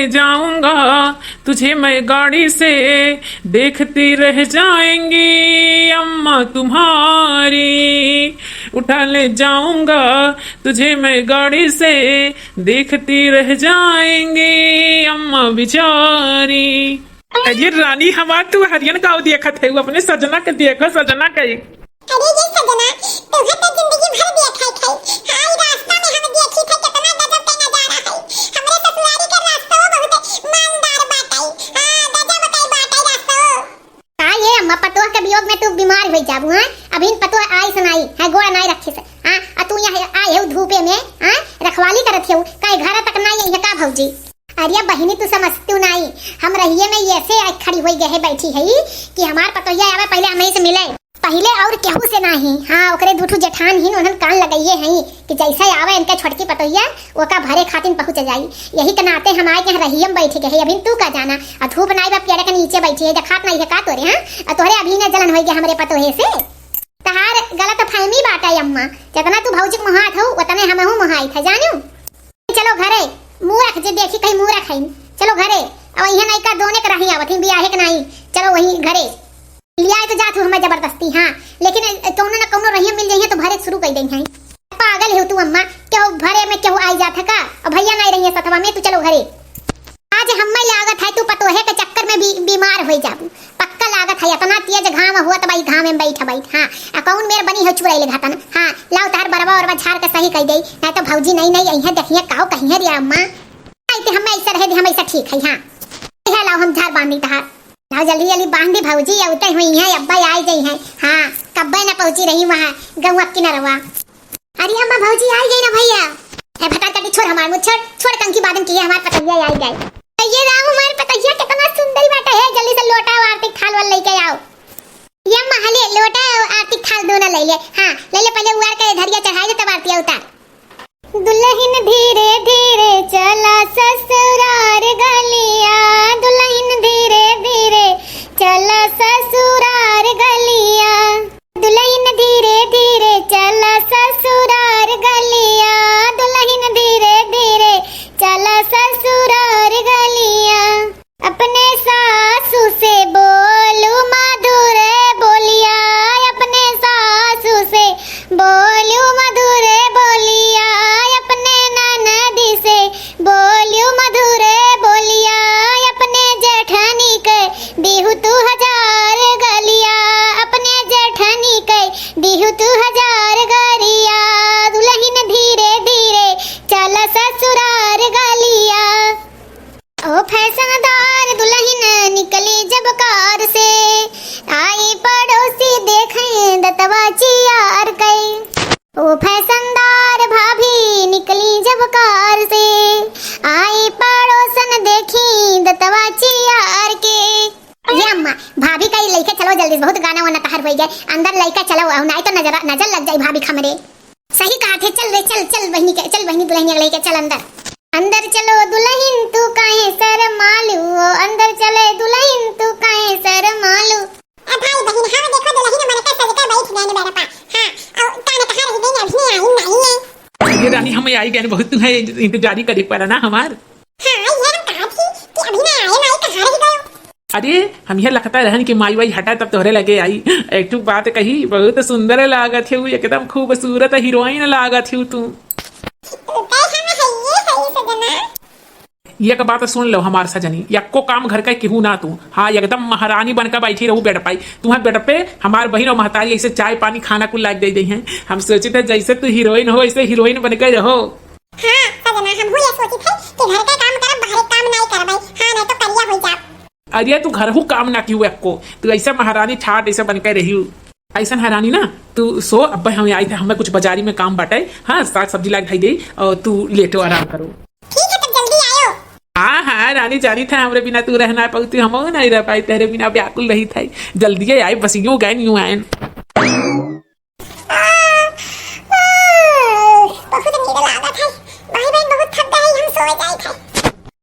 ले जाऊंगा तुझे मैं गाड़ी से, देखती रह जाएंगी अम्मा तुम्हारी। उठा ले जाऊंगा तुझे मैं गाड़ी से, देखती रह जाएंगी अम्मा बिचारी। अरे रानी हमार तू हरियन गाँव देखत है, अपने सजना के देखो, सजना के। अरे ये सजना तो तो जिंदगी भर देखा है। हां रास्ता में हम देखी थे कितना गजब का नजारा है। हमरे ससुरारी का रास्ता बहुत मानदार बाटाई। हां गजब बताई बाटाई रास्ता। का ये अम्मा पतोह के वियोग में तू बीमार हो जाबू। हां अभी पतोह आई सुनाई है गोड़ा नहीं रखे से। हां आ तू यहां आए हो धूपे में, हां रखवाली करत हो काई घर तक नहीं है का भौजी। अरे बहिनी तू समझतू नहीं, हम रहिए में ऐसे खड़ी हुई गए बैठी है कि हमार पतोहिया आवे पहले हमें से मिले, पहले और केहू से नहीं। हाँ ओकरे दूठू जेठान ही उन्हन कान लगाइए हैं कि जैसे आवे इनके छोटकी पतोहिया ओका भरे खातिन पहुंच जाई। यही के नाते हम आए के रहिए में बैठे गए। अभी तू का जाना आ धूप नहीं बा पेड़ के नीचे बैठी है, दिखात नहीं है का तोरे। हां तोरे अभी ने जलन हो गया हमरे पतोहे से। तहार गलत फहमी बात है अम्मा, जितना तू भौजी के मुहात हो उतने हमहू मुहाई था जानू। चलो घरे मुंह रख जे देखी कहीं मुंह रखाई। चलो घरे अब यहां नहीं का दोने के रही आवत बियाहे के नहीं। चलो वही घरे लिया तो जात हूँ हमें जबरदस्ती। हाँ लेकिन कौनो न कौनो रही मिल जाइए तो भरे शुरू कर देंगे। पागल हो तू अम्मा, क्यों भरे में क्यों आई जात है का। और भैया नहीं रही है सतवा में, तू चलो घरे। आज हमें लागत है तू पतोहे के चक्कर में भी बीमार हो जाबू, पक्का लागत है। इतना तेज घाम हुआ तो भाई घाम में बैठ। हाँ अकाउंट मेरे बनी हो चुराई ले घातन। हाँ लाओ तार बरवा और झाड़ के सही कर दे, नहीं तो भौजी नहीं नहीं यही देखिए काओ कहीं रे अम्मा। हम ऐसा रहे हम ऐसा ठीक है। हाँ लाओ हम झाड़ बांधी तहार, लाओ जल्दी जल्दी बांधी भौजी उतरे हुई है अब्बा आई गई है। हाँ कब्बे न पहुंची रही वहाँ गौवा की नरवा। अरे अम्मा भौजी आई गई ना भैया। भटा कटी छोड़ हमार मुझ छोड़ कंकी बादन की हमार पतैया आई गई। ये राम हमार पतैया कितना सुंदर बाटा है। जल्दी से लोटा और आरती थाल वाला लेके आओ। ये महले लोटा और आरती थाल दोनों ले ले। हाँ ले ले पहले उवार के धरिया चढ़ाई दे तब आरती उतार। दुल्हन धीरे धीरे चला ससुरार गलिया, दुल्हन धीरे धीरे चला ससुरार गलिया, दुल्हन धीरे धीरे चला ससुरार गलिया, दुल्हन धीरे धीरे चला ससुरार गलिया। अपने सासू से बोलू मधुर बोलिया, अपने सासू से बोलू मधुर बोलिया, अपने ननदी से बोलू मधुर बोलिया, अपने जेठानी के बिहू तू हजार गलिया, अपने जेठानी के बिहू तू हजार गलिया, दुल्हन धीरे धीरे चल ससुरार गलिया। ओ फैशनदार दुल्हन निकली जब कार से, आई पड़ोसी देखें दतवा चियार गई। ओ फैशनदार भाभी निकली जब कार से, आई पड़ोसन देखी दतवा चियार के। ये अम्मा भाभी का लेके चलो जल्दी, बहुत गाना वाना तहर हो गए। अंदर लेके चलो नहीं तो नजर लग जाए भाभी खमरे। सही कहा थे, चल रे चल चल बहनी के, चल बहनी दुल्हन लेके चल अंदर। अंदर चलो दुल्हन तू काहे शर्मालू, अंदर चले दुल्हन तू काहे शर्मालू। भाई बहन हाँ देखो दुल्हन हमारे का सज के बैठ गए मेरे पास। हां और काने कहां रह गई अभी नहीं है। ये रानी हमें आई गए बहुत है इंतजारी करे पड़ा ना हमार। हां ये हम कहा थी कि अभी ना आए नहीं कहां रह गए। अरे हम यह लगता रहन कि माई वाई हटा तब तोहरे लगे आई। एक बात कही बहुत सुंदर लागत है, एकदम खूबसूरत हीरोइन लागत है तू। एक बात सुन लो हमार सजनी, यक्को काम घर का केहू ना तू। हाँ एकदम महारानी बनकर बैठी रहू बेड पाई। तुम्हारे बेड पे हमार बहन और महतारी ऐसे चाय पानी खाना कुल लाग दे हैं। हम सोचे थे जैसे तू हीरोइन हो ऐसे हीरोइन बनकर रहो। हाँ सजना हम ये सोची थे कि घर का काम करब बाहर काम नहीं करबै। हाँ नहीं तो करिया हो जा। अरे तू घर हूँ काम ना क्यों यक्को, तू ऐसा महारानी ठाट ऐसे बनकर रही। ऐसा हरानी ना तू सो। अब हम आई थे, हमें कुछ बाजारी में काम बाटे। हाँ साग सब्जी लाग ढाई दे और तू लेटो आराम करो। ठीक है तब जल्दी आयो। हाँ हाँ रानी जानी था हमरे बिना तू रहना पाती, हम नहीं रह पाई तेरे बिना, व्याकुल रही था। जल्दी आए बस यूं गए यूं आए। बहुत नींद लागत है भाई बहन, बहुत थक गए हम सो जाए थे।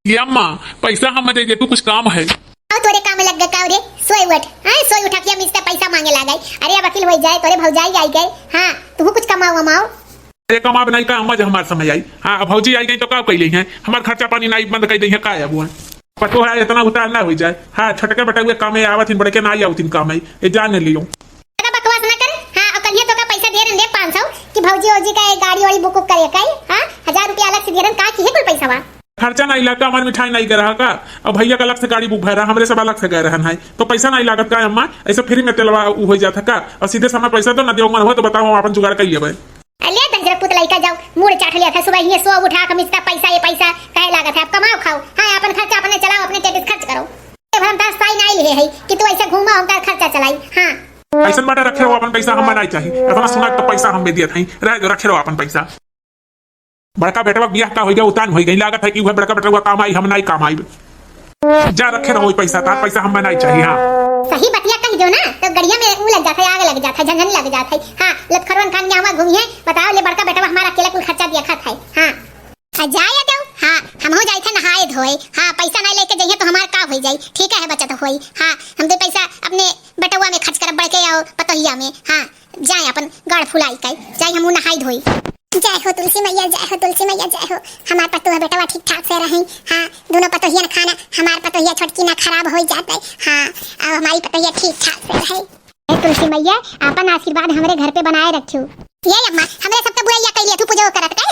ये अम्मा पैसा हम दे दे, तू कुछ काम है। आओ तोरे काम लग गए रे, सोई उठ। हां सोई उठा के हम इससे पैसा मांगे ला गए। अरे वकील हो जाए तोरे भौजाई आई गए। हां तू कुछ कमाओ। अरे कमा बनाई का अम्मा जब हमारे समय आई, हाँ भौजी आई गई तो का कैली है, हमार खर्चा पानी नहीं बंद कर दी है, का है बुआ पतो है इतना उतार ना हो जाए। हाँ छटके बटे हुए काम आवत बड़े के ना आई आवत काम है, ये जान लियो। बकवास ना कर। हाँ और कल तो का पैसा दे रहे 500 कि भौजी ओजी का गाड़ी वाड़ी बुक करे का। हाँ 1000 रुपया अलग से दे रहे का की है कुल पैसा वा खर्चा नहीं लगा, हमारे मिठाई नहीं कर रहा का, अब भैया का अलग से गाड़ी बुक भरा, हमारे सब अलग से गए रहन है, तो पैसा नहीं लागत का अम्मा, ऐसे फ्री में तेलवा हो जाता का, और सीधे समय पैसा तो ना दियो मन हो तो बताओ अपन जुगाड़ कर लेबे। अले दंजर पुत लइका जाओ मुड़ चाट लिया था सुबह ही सो उठा के मिस्ता पैसा ये पैसा काहे लागत है, आप कमाओ खाओ। हाँ अपन खर्चा अपने चलाओ, अपने टेबिस खर्च करो। ये हम तास पाई नहीं ले है कि तू ऐसे घूमा हम तार खर्चा चलाई। हाँ ऐसा बाटा रखे हो अपन पैसा, हम नहीं चाहिए इतना सुना तो पैसा हम दिया था, रह दो रखे रहो अपन पैसा। बड़का बेटा बियाह का हो गया उतान हो गई, लागत है कि वह बड़का बेटा काम आई, हम नहीं काम आई, जा रखे रहो पैसा, तार पैसा हम नहीं चाहिए। हाँ सही बतिया कही दो ना तो गड़िया में वो लग जाता है, आग लग जाता है, झंझन लग जाता है। हाँ लतखरवन खान यहाँ घूमी है, बताओ ले बड़का बेटा हमारा अकेला कुल खर्चा दिया खाता है। हाँ जाया दो। हाँ हम हो जाए थे नहाए धोए। हाँ पैसा नहीं लेके जाइए तो हमारा का हो जाए, ठीक है बचत होई। हाँ हम दे पैसा अपने बेटवा में खर्च कर बढ़ के आओ पतोहिया में। हाँ जाए अपन गाड़ फुलाई के जाए हम नहाई धोई। जय हो तुलसी मैया, जय हो तुलसी मैया, जय हो। हमार पतोह बेटवा ठीक ठाक से रहे। हाँ दोनों पतोहिया ना खाना, हमार पतोहिया छोटकी ना खराब हो जाता है। हाँ अब हमारी पतोहिया ठीक ठाक से रहे। तुलसी मैया अपन आशीर्वाद हमारे घर पे बनाए रखियो। ये अम्मा हमरे सब तो बुराइयां कइले तू पूजा करत का,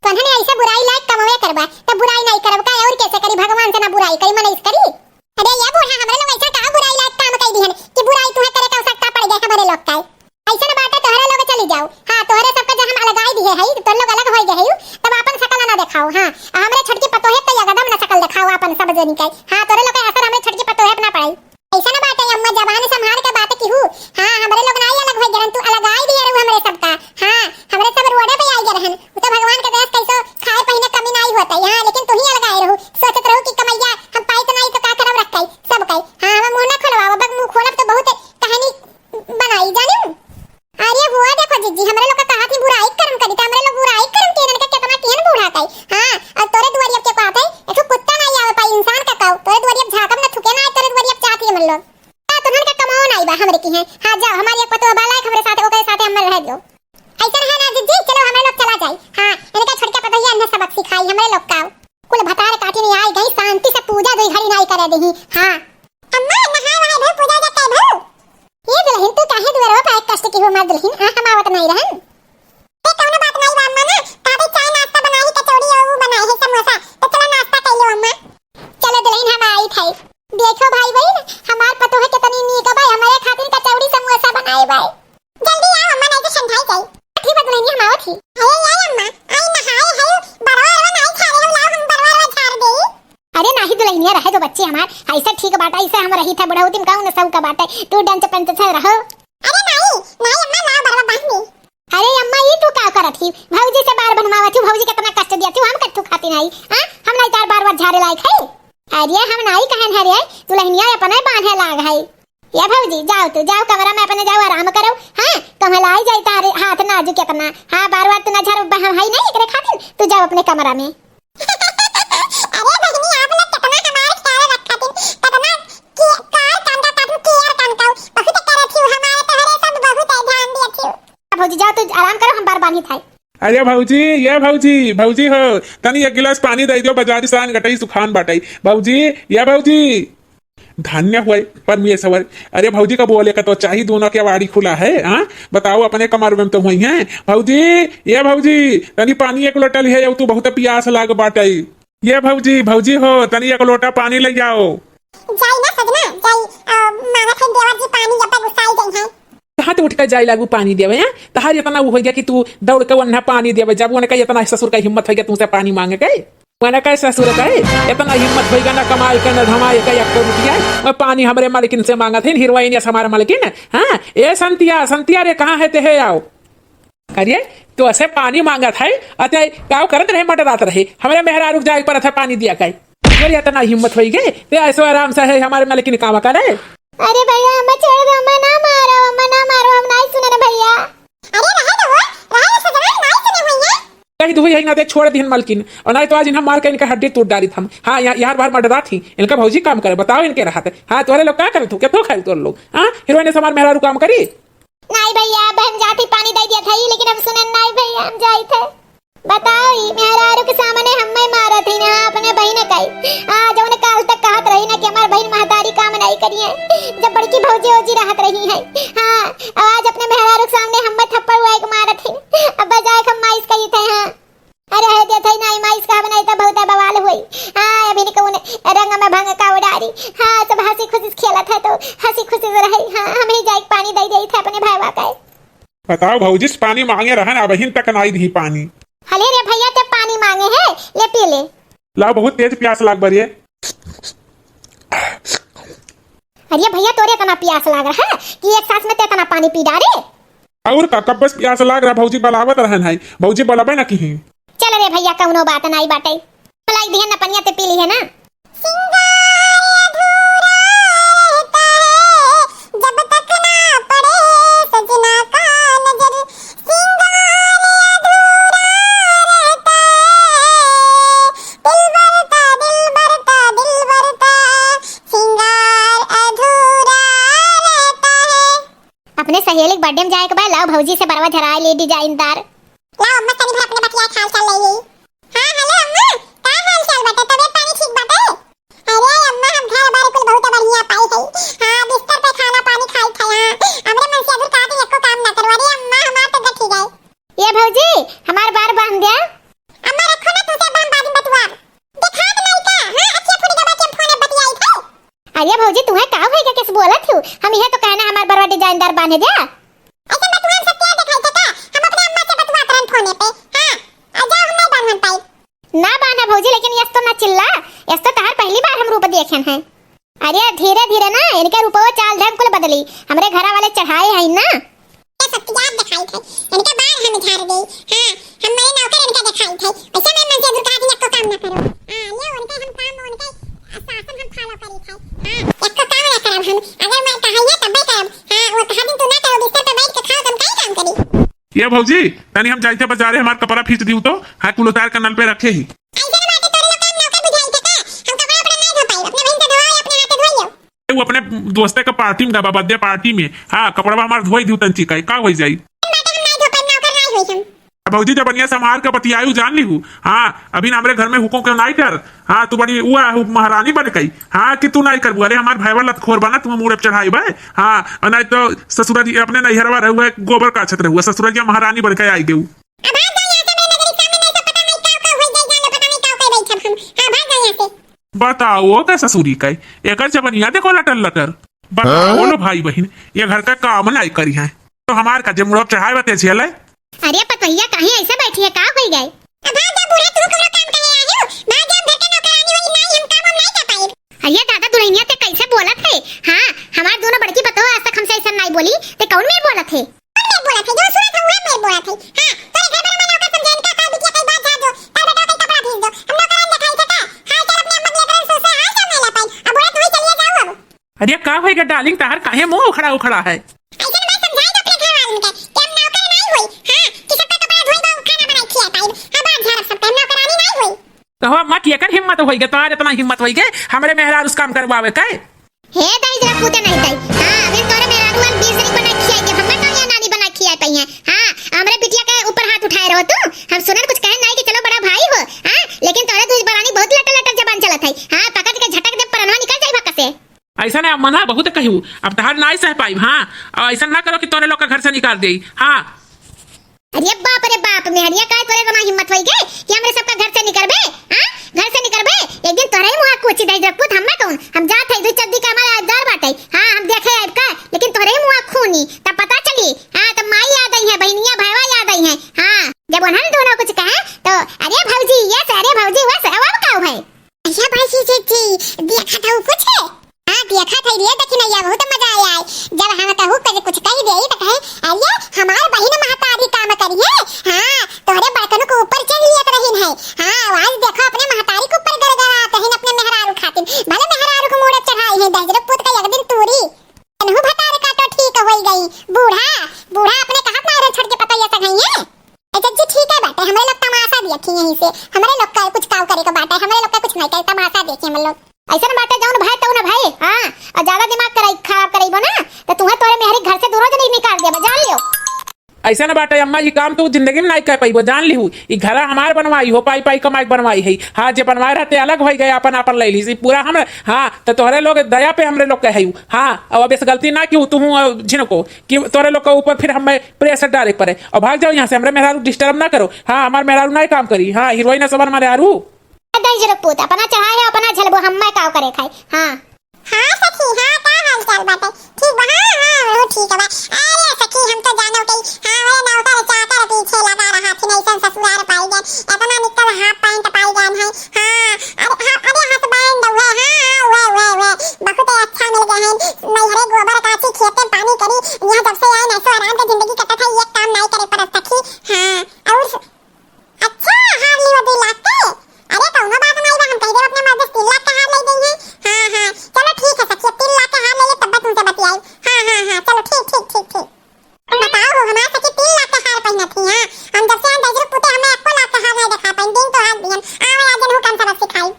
तन्हने ऐसे बुराई लायक कमवे करबा तब बुराई नहीं करब का, और कैसे करी भगवान से ना बुराई करी मन इस करी। अरे ये बूढ़ा हमरे लोग ऐसा का बुराई लायक काम कई दिहन कि बुराई तुहे करे का आवश्यकता पड़ गई हमारे लोग का। ऐसा ना बात तोहरा लोग चली जाओ। हाँ तोहरे सबका जब हम अलगाई दिए है तो लोग अलग हो गए तब अपन शकल ना दिखाओ। हाँ हमरे छोटकी पतोहे तो एकदम ना शकल दिखाओ अपन सब जनी के। हाँ तोरे लोग असर हमरे छोटकी पतोहे अपना पड़ाई ऐसा ना बात है अम्मा, जबान संभाल के बात की हूं। हाँ हमरे लोग नहीं अलग हो गए, तू अलगाई दिए रहू हमरे सबका। हाँ हमरे सब रोडे पे आई गए रहन, तो भगवान के दया कैसो खाए पहने कमी नहीं होता। हां लेकिन तू ही अलगाई रहू, सोचत रहू कि कमैया हम पाई तो नहीं तो का करब रखई सब कई। हां हम मुंह ना खोलवाओ, बग मुंह खोलब तो बहुत कहानी बनाई जाने। अरे वो देखो जीजी हमरे लोग का कहा थी बुराई करम करी त हमरे लोग बुराई करम केन का कितना केन बूढ़ा कई। हां और तोरे दुआरिया के कहत है एक कुत्ता नहीं आवे पाई इंसान का कहू, तोरे दुआरिया झाकम ना थुके ना, तोरे दुआरिया चाहती है मन लोग तुनन का कमाओ नहीं बा हमरे की है। हां जाओ हमारी एक पतो बाला हमरे साथ ओके साथ हम रह दो। ऐसा है ना जीजी चलो हमरे लोग चला जाए। हां इनका छोटका पतो ही अन्य सबक सिखाई हमरे लोग का, कुल भतार काटी नहीं आई गई शांति से पूजा दो घड़ी नहीं करे देही। हां अम्मा नहा रहे भो पूजा जाते भो ये दुल्हन तू काहे दुआरो पे कष्ट की हो मार दुल्हन। हां हम आवत नहीं रहन ए कौनो बात नहीं बा अम्मा ना ताबे चाय नाश्ता बनाई कचौड़ी और बनाई है समोसा तो चलो नाश्ता कर लो अम्मा। चलो दुल्हन हम आई थे देखो भाई बहन हमार पतो है कितनी नीक है भाई, हमारे खातिर कचौड़ी समोसा बनाए भाई। जल्दी आओ अम्मा नहीं तो ठंडाई गई। ठीक है दुल्हन हम आवत थी। अरे यार अम्मा आई नहाए है बरवा नहीं खा रहे हो, लाओ हम बरवा झाड़ दे। अरे नहीं दुल्हनिया रहे तो बच्चे हमार ऐसा ठीक बात ऐसा हम रही था बुढ़ाऊ तुम कहूं ना सब का बात है तू डंच पंच से रहो। अरे नहीं नहीं अम्मा लाओ बरवा बांध दे। अरे अम्मा ये तू क्या करत थी, भौजी से बार बनवावत थी, भौजी कितना कष्ट दिया तू, हम कट्टू खाती नहीं। हां हम नहीं तार बार झाड़े लायक है। अरे हम नहीं कहन हरे दुल्हनिया अपने बांधे लाग है। या भौजी जाओ तू जाओ कमरा में अपने जाओ आराम करो। हां कमलाई जाई तारे हाथ नाजुक कितना। हां बार-बार तू ना झाड़ हम है नहीं एकरे खातिर तू जाओ अपने कमरा में। अरे भगनी आप लोग कितना हमारे ख्याल रखत कितना कि कार कांदा काटू केयर कांदा बहुत करत थी हमारे तोहरे सब बहुत ध्यान दिए थी। भौजी जाओ तू आराम करो हम बार बांधी थाई। अरे भौजी ये भौजी भौजी हो तनी एक गिलास पानी दे दो, बाजारी सान गटई सुखान बाटई। भौजी ये भौजी धन्य हुए परमेश्वर। अरे भौजी का बोले का तो चाहिए दोनों के वाड़ी खुला है। हाँ बताओ अपने कमर में तो हुई है। भौजी ये भौजी तनी पानी एक लोटा लिया तू बहुत प्यास लाग बाटई। ये भौजी भौजी हो तनी एक लोटा पानी ले जाओ। जाई ना सजना जाई माना थे देवर जी पानी जब तक गुस्साई गई है हाथ उठ कर जाए लागू पानी देवे। हैं तहार इतना हो गया कि तू दौड़ के वन्ना पानी देवे, जब उन्हें कही इतना ससुर का हिम्मत हो गया तुमसे पानी मांगे गए। मैंने कहे ससुर कहे इतना हिम्मत होगा ना कमाई के ना धमाई का एक रुपया मैं पानी हमारे मालकिन से मांगा थे हीरोइन या हमारे मालकिन। हाँ ए संतिया संतिया रे कहाँ है ते है आओ करिए तो ऐसे पानी मांगा था अतः गाँव करत रहे मटरात रहे हमारे मेहरा रुक जाए पर था पानी दिया कहे इतना हिम्मत हो गए तो ऐसो आराम से है हमारे मालकिन काम करे। अरे भैया अम्मा छोड़ दो, अम्मा ना मारो हम नहीं सुने ना भैया। अरे रहे सजना नहीं सुने भैया कहीं दुई है ना देख छोड़ दी मालकिन और नहीं तो आज इन्हें मार के इनका हड्डी तोड़ डाली थम। हाँ यार बार मर्डरा थी इनका भौजी काम करे बताओ इनके रहा हाँ तुम्हारे लोग क्या करे तू क्या तो खाए तोर लोग। हाँ हीरोइन ने समार मेहरा काम करी नहीं भैया बहन जाती पानी दे दिया था लेकिन हम सुने नहीं भैया हम जाई थे। बताओ ई मेहरारू के सामने हमें मारा थी ना अपने बहन कई जो ने काल तक कहत रही ना कि हमार बहन महतारी काम नहीं करी है जब बड़की भौजी ओजी रहत रही है। हां आज अपने मेहरारू के सामने हमें थप्पड़ हुआ एक मारा थी अब बजाय हम माइस कही थे। हां अरे है दे थे नहीं माइस का बनाई तो बहुत बवाल हुई। हां अभी ने कौन रंग में भंग का उडारी। हां सब हंसी खुशी खेला था तो हंसी खुशी से रही। हां हम ही जाके पानी दे दी थे अपने भाईवा का। बताओ भौजी पानी मांगे रहा ना बहन तक नहीं दी पानी। हले रे भैया ते पानी मांगे है ले पी ले। ला बहुत तेज प्यास लाग बरिए। अरे भैया तोरे तना प्यास लाग रहा है कि एक सांस में ते तना पानी पी डारे। और का कब बस प्यास लाग रहा भौजी बलावत रहन है भौजी बलाबे ना की। चल रे भैया कौनो बात नहीं बाटे मलाई दिहन ना पनिया ते पी ली है ना। अपने सहेली बर्थडे में जाए के बाद लाओ भौजी से बरवा झराए ले डिजाइनदार। लाओ अम्मा तनी भर अपने बतिया खाल चाल ले गई। हां हेलो अम्मा का हाल चाल बता तबीयत पानी ठीक बाटे। अरे अम्मा हम घर बार कुल बहुत बढ़िया पाई है। हां बिस्तर पे खाना पानी खाई था। हां हमरे मन से अधूर का एको काम ना करवा रे अम्मा हमार तो ठीक गए। ये भौजी हमार बार बांध दिया। अम्मा रखो ना तुसे बांध बादी बतवा दिखात नहीं का। हां अच्छे फुट के बात फोन बतियाई थे। अरे भौजी तुम्हें का होई के किस बोलत हूं हम यह तो कहना हमार बरवा डिजाइनदार बांधे दे। ऐसा बतवा सब क्या दिखाई था हम अपने अम्मा से बतवा करन फोन पे। हां आ जाओ हम नहीं बांधन पाई ना बांधा भौजी लेकिन यस तो ना चिल्ला यस तो तार पहली बार हम रूप देखें हैं। अरे धीरे धीरे ना इनके रूपवा चाल ढंग कुल बदली हमरे घरा वाले चढ़ाए हैं ना। ये सब याद दिखाई थे इनके बार हम झाड़ गई। हां हम मेरे नौकर इनके दिखाई थे ऐसे में मन से दूर का एको काम ना करो। हां ये उनके हम काम उनके शासन हम फॉलो करी थे। हां एको काम ना करब हम अगर मैं कहिए तब करब। हां वो कहा दिन तू ना करो बिस्तर पे बैठ के खाओ तुम कहीं काम करी। ये भौजी तनी हम जाइते बाजारे हमार कपड़ा फीस दियो तो हां कुल उतार के नल पे रखे ही। ऐसे ना बाटे तोरे लोग काम नौकर बुझाई थे का हम कपड़ा अपना नहीं धो पाई अपने बहन से धोओ अपने हाथ से धोइयो। वो अपने दोस्ते का पार्टी में गबा बर्थडे पार्टी में हां कपड़ा हमार धोई दियो तंची का होई जाई। बाटे हम नहीं धो पाई नौकर नहीं होई हम। भौजी जब बनिया समार के बतियायू जान ली हूँ। हाँ अभी ना हमारे घर में हुकों के नहीं कर। हाँ तू बड़ी हुआ महारानी बन गई। हाँ कि तू नहीं कर अरे हमारे भाई वाला खोर बना तुम मुंह चढ़ाई भाई। हाँ नहीं तो ससुरा जी अपने नैहरवा रहुआ गोबर का छत रहुआ ससुरा जी महारानी बन के आई गई। बताओ का ससुरी का एक जबनिया देखो लटर लटर। बताओ लो भाई बहन ये घर का काम नहीं करी है तो हमार का जब मुड़प चढ़ाए बते झेल। अरे पतैया कहीं ऐसे बैठी है का होई गए। अब जा बूढ़ा तू कोनो काम करे आयो ना जा घर के नौकरानी वाली नहीं हम काम नहीं कर पाए। अरे दादा दुल्हनिया ते कैसे बोलत है। हां हमार दोनों बड़की बतो आज तक हमसे ऐसा नहीं बोली ते कौन में बोलत है। कौन में बोलत है जो सुनत है वो में बोलत है। हां तोरे घर में नौकर समझे इनका का बिटिया कई बात जा दो तब बेटा कई कपड़ा भेज दो हम नौकरान दिखाई था। हां चल अपने अम्मा लेकर सोसे हां सब नहीं ला पाई अब बोला तू ही चलिए जाओ अब। अरे का होएगा डार्लिंग तार काहे मुंह उखड़ा उखड़ा है। ऐसे मैं समझाई दो अपने घर वालों के कि हम नौकर नहीं हुई। हां कि सबका कपड़ा धोई दो खाना बनाई खिया पाई अब आज झाड़ सकते हम नौकरानी नहीं हुई। तो हम मत ये कर हिम्मत होई गे तार इतना हिम्मत होई गे हमरे मेहरार उस काम करवावे का हे दाई जरा कूदे नहीं दाई। हां अभी तोरे मेहरारू वाल 20 री बना खियाई के हमर तो ये नानी बना खियाई पई है। हां हमरे बिटिया के ऊपर हाथ उठाए रहो तू हम सुनन कुछ कहे नहीं कि चलो बड़ा भाई हो। हां लेकिन तोरे दूध बरानी बहुत लटर लटर जबान चलत है। हां पकड़ के झटक दे परनवा निकल जाई भक्का से। ऐसा ना मना बहुत कहू अब तहार नहीं सह पाई। हाँ ऐसा ना करो कि तोरे लोग का घर से निकाल दे। हाँ अरे बाप मेहरिया काय तोरे तना हिम्मत होई गए कि हमरे सबका घर से निकलबे। हां घर से निकलबे एक दिन तोरे मुंह कुछ दई जपुत हम कौन हम जात है दो चद्दी का हमारा दर बाटे। हां हम देखे अब का लेकिन तोरे मुंह खूनी तब पता चली। हां तब माई याद आई है बहनिया भाईवा याद आई है। हां जब उन्होंने दोनों कुछ कहा तो अरे भौजी यस अरे भौजी वस अब का है। अच्छा भाई जी देखा था कुछ है। हां देखा था रे देखी नहीं बहुत मजा आया जब हम कहू कहे कुछ कही दे तो कहे अरे हमार बहन महतारी काम करिए। हां तोरे बर्तन को ऊपर चढ़ लिया रही है। हां आवाज देखो अपने महतारी के ऊपर गड़गड़ा कहीं अपने मेहरारू खातिर भले मेहरारू को मुड़े चढ़ाई है दजर पुत का एक दिन तूरी अनहु भतार का तो ठीक हो गई। बूढ़ा बूढ़ा अपने कहा मारे छोड़ के पता ये सगाई है। अच्छा जी ठीक है बाटे हमरे लोग तमाशा देखी यहीं से हमरे लोग का कुछ काव करे का बाटे हमरे लोग का कुछ नहीं करे तमाशा देखिए हम लोग ऐसा बाटे जाऊन भाई तो ना भाई। हां और ज्यादा दिमाग कराई खराब कराई बना तो तुम्हें तोरे मेहरी घर से दूर नहीं निकाल दिया, जान लियो। ऐसा ना बाटे अम्मा, ये काम तो जिंदगी में नहीं कर पाई, जान ली हूँ। ये घर हमार बनवाई हो, पाई पाई कमाई बनवाई है। हाँ, जो बनवाए रहते अलग हो गए, अपन अपन ले ली पूरा हम। हाँ, तो तोहरे लोग दया पे हमरे लोग कहे। हाँ, अब ऐसे गलती ना क्यों तू जिनको कि तोरे लोग के ऊपर फिर हमें प्रेशर डाले पड़े। और भाग जाओ यहाँ से, हमरे मेहरारू डिस्टर्ब ना करो। हाँ, हमारे मेहरारू नहीं काम करी। हाँ, हीरोइन सब हमारे यारू पूत अपना चढ़ाए अपना झलबो, हम मैं काव करे खाई। हाँ हाँ सखी, हाँ का हाल चाल बाटे? ठीक बा? हाँ हाँ वो ठीक है बा। अरे सखी हम तो जानो कई हाँ वे नौकर चाकर पीछे लगा रहा थी, नहीं सन ससुराल पाई गए, इतना निकल हाफ पैंट पाई गए हैं। हाँ अरे हस्बैंड वे, हाँ वे बहुत अच्छा मिल गए हैं। नैहरे गोबर काची खेते पानी करी, यहाँ जब से आए ना सो आराम से जिंदगी कटता था, ये काम नहीं करे पर सखी। हाँ और अच्छा हार ली वो 2 लाख के। अरे कौनो बात नहीं बा, हम कह दे अपने मर्द 3 लाख का हार ले देंगे। हाँ चलो ठीक है सखी, 3 लाख का हार ले ले तब तुमसे बतियाई। हाँ चलो ठीक। बताओ हो हमारे सखी 3 लाख का हार पहना थी। हाँ हम जब से दजरू पुते हमें 1 लाख का हार नहीं दिखा पाई, दिन तो हाथ दियन आवे आजन हु काम सबक सिखाई।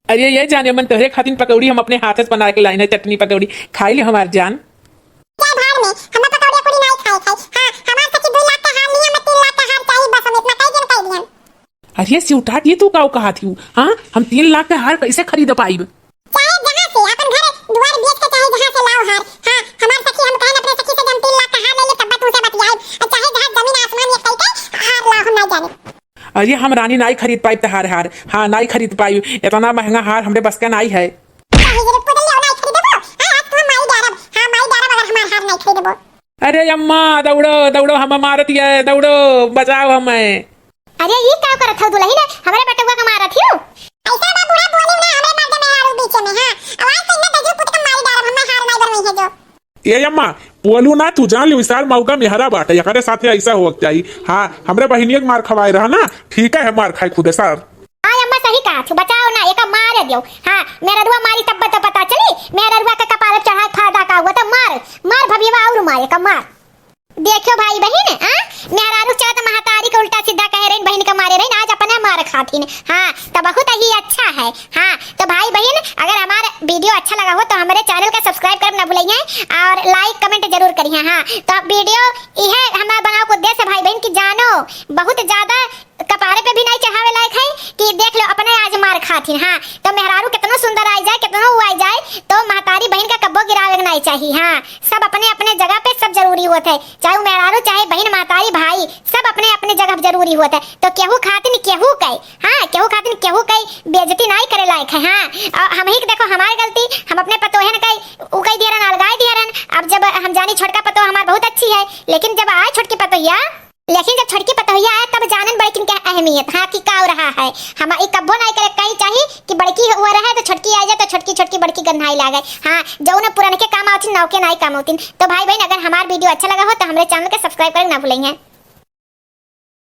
अरे ये जाने मन तोहरे खातिर पकौड़ी हम अपने हाथ से बना के लाई है, चटनी पकौड़ी खाई ले हमार जान। क्या भार में हम पकौड़ी पूरी नहीं खाई। हाँ हमारे सखी 2 लाख का हार लिया, मैं 3 लाख का हार चाहिए बस, हम इतना कह दियन। अरे सिउठाट, ये तू काऊ कहा थी? हाँ, हम 3 लाख का हार कैसे खरीद पाई? चाहे जहाँ से अपन घर द्वार बेच के चाहे जहाँ से लाओ हार। हाँ हमारे सखी हम कहन अपने सखी से हम 3 लाख का हार ले ले तब तुमसे बतियाई, और चाहे जहाँ जमीन आसमान एक कई हार लाओ, हम नहीं जाने। अरे हम रानी नहीं खरीद पाई तहार हार। हाँ, नहीं खरीद पाई, इतना महंगा हार हमरे बस का नहीं है। अरे अम्मा दौड़ो दौड़ो, हम मारत है, दौड़ो बचाओ हमें। अरे ये क्या करत हो दुल्हन, हमारे बटुआ का मारत हो? ऐसा बा बुढ़ा बोली ना हमें मर्द में आरू बीच में। हाँ आवाज से ना दजरू पुत का मारी डारब, हमें हार नहीं बनवई है जो। ये अम्मा बोलू ना, तू जान ली विशाल मौका मेहरा बाटे, एकरे साथे ऐसा होक चाहिए। हाँ, हमरे बहिनिया के मार खवाए रहा ना, ठीक है मार खाए खुदे सर। हाँ अम्मा सही कहा तू, बचाओ ना, एक मार दियो। हाँ मेरा रुआ मारी तब तो पता चली, मेरा रुआ का कपाल चढ़ा फाड़ा का हुआ तो मार भभिया और मारे का मार। देखियो भाई बहन, मेहरारू चाहत महातारी को उल्टा सीधा कह रही, बहन का मारे रही, आज अपने मार खातीन। हाँ तो बहुत ही अच्छा है। हाँ तो भाई बहन, अगर हमारा वीडियो अच्छा लगा हो तो हमारे चैनल का सब्सक्राइब करना न भूलिए, और लाइक कमेंट जरूर करिए। हाँ तो वीडियो यह हमारा बनाओ को उद्देश्य भाई बहन की जानो बहुत ज्यादा कपारे पे भी नहीं चढ़ावे लायक है कि देख लो अपने आज मार खातीन। हाँ तो मेहरारू कितना सुंदर आई जाए, कितना वो आई जाए, तो महतारी बहन का कब्बो गिरावे नहीं चाहिए। हाँ सब अपने अपने जगह पे सब जरूरी होता है, चाहे मेहरारू चाहे बहन महतारी भाई सब अपने अपने जगह जरूरी होता है। तो केहू खातिन केहू कई, हाँ केहू खातिन केहू कई बेइज्जती नहीं करे लायक है। हाँ और हम ही देखो हमारी गलती, हम अपने पतोहन कई उकई दियरन अलगाई दियरन। अब जब हम जानी छोटका पतो हमार बहुत अच्छी है, लेकिन जब आए छोटकी पतोहिया, लेकिन जब छोटकी पतोहिया आए तब जानन बड़की की अहमियत। हाँ की का रहा है, हम एक कब्बो नहीं करे कहीं चाहिए कि बड़की हुआ रहे तो छोटकी आ जाए, तो छोटकी बड़की गन्हाई लागे। हाँ जो ना पुराने के काम आती नौ के नहीं काम होती। तो भाई बहन अगर हमारा वीडियो अच्छा लगा हो तो हमारे चैनल के सब्सक्राइब करना ना भूलेंगे।